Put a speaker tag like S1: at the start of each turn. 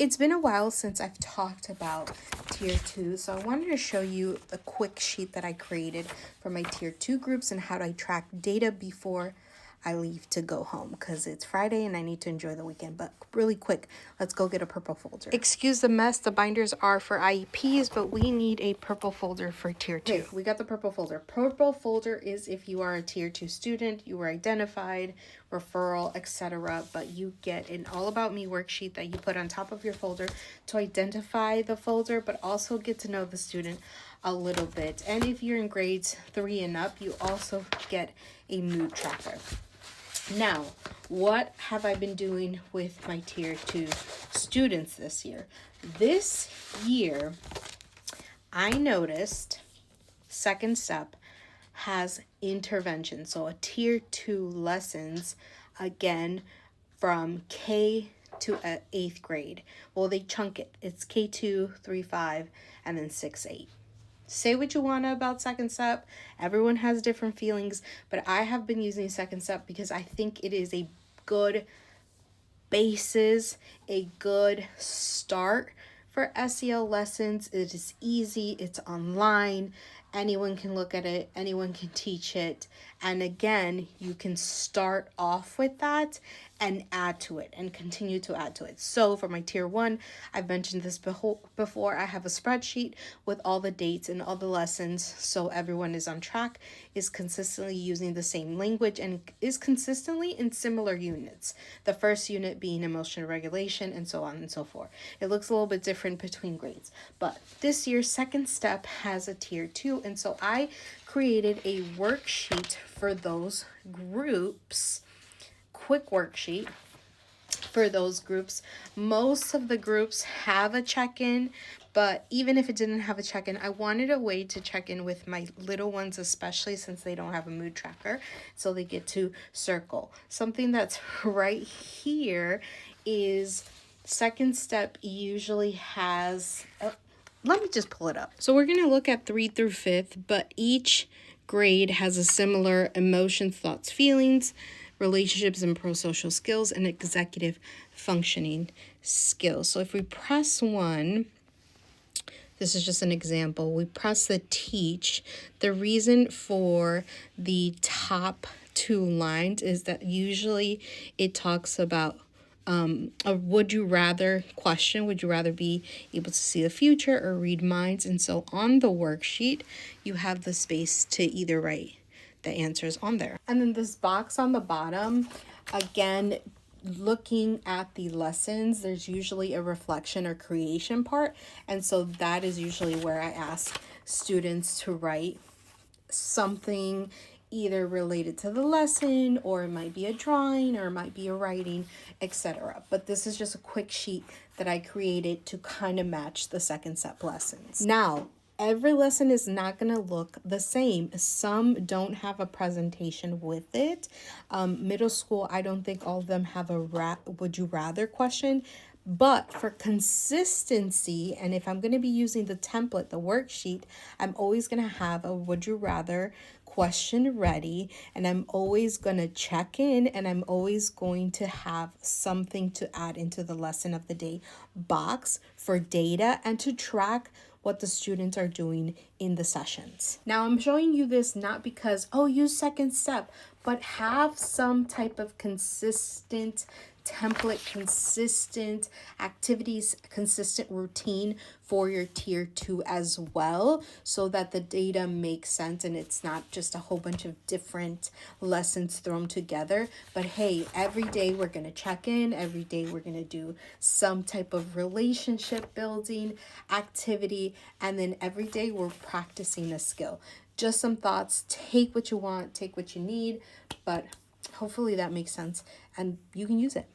S1: It's been a while since I've talked about tier 2, so I wanted to show you the quick sheet that I created for my tier 2 groups and how do I track data before I leave to go home, because it's Friday and I need to enjoy the weekend. But really quick, let's go get a purple folder. Excuse the mess, the binders are for IEPs, but we need a purple folder for tier 2. Okay, we got the purple folder. Purple folder is if you are a tier 2 student, you were identified, referral, etc. But you get an all about me worksheet that you put on top of your folder to identify the folder, but also get to know the student a little bit. And if you're in grades 3 and up, you also get a mood tracker. Now, what have I been doing with my tier 2 students this year? This year, I noticed Second Step has intervention. So a tier 2 lessons, again, from K to 8th grade. Well, they chunk it. It's K2, 3, 5, and then 6, 8. Say what you want about Second Step. Everyone has different feelings, but I have been using Second Step because I think it is a good basis, a good start for SEL lessons. It is easy, it's online, anyone can look at it, anyone can teach it. And again, you can start off with that and add to it and continue to add to it. So for my tier 1, I've mentioned this before, I have a spreadsheet with all the dates and all the lessons, so everyone is on track, is consistently using the same language, and is consistently in similar units. The first unit being emotional regulation, and so on and so forth. It looks a little bit different between grades, but this year Second Step has a tier 2, and so I created a worksheet for those groups. Quick worksheet for those groups. Most of the groups have a check-in, but even if it didn't have a check-in, I wanted a way to check in with my little ones, especially since they don't have a mood tracker, so they get to circle. Something that's right here is Second Step usually has, let me just pull it up. So we're going to look at 3 through 5th, but each grade has a similar emotions, thoughts, feelings, relationships and pro-social skills, and executive functioning skills. So if we press 1, this is just an example, we press the teach. The reason for the top 2 lines is that usually it talks about a would you rather question. Would you rather be able to see the future or read minds? And so on the worksheet, you have the space to either write the answers on there. And then this box on the bottom, again, looking at the lessons, there's usually a reflection or creation part. And so that is usually where I ask students to write something either related to the lesson, or it might be a drawing, or it might be a writing, etc. But this is just a quick sheet that I created to kind of match the Second Step lessons. Now, every lesson is not going to look the same. Some don't have a presentation with it. Middle school, I don't think all of them have a would you rather question. But for consistency, and if I'm going to be using the template, the worksheet, I'm always going to have a would you rather question ready, and I'm always going to check in, and I'm always going to have something to add into the lesson of the day box for data and to track what the students are doing in the sessions. Now I'm showing you this not because, oh, use Second Step, but have some type of consistent template, consistent activities, consistent routine for your tier 2 as well, so that the data makes sense and it's not just a whole bunch of different lessons thrown together. But hey, every day we're going to check in, every day we're going to do some type of relationship building activity, and then every day we're practicing a skill. Just some thoughts. Take what you want, take what you need, but hopefully that makes sense and you can use it.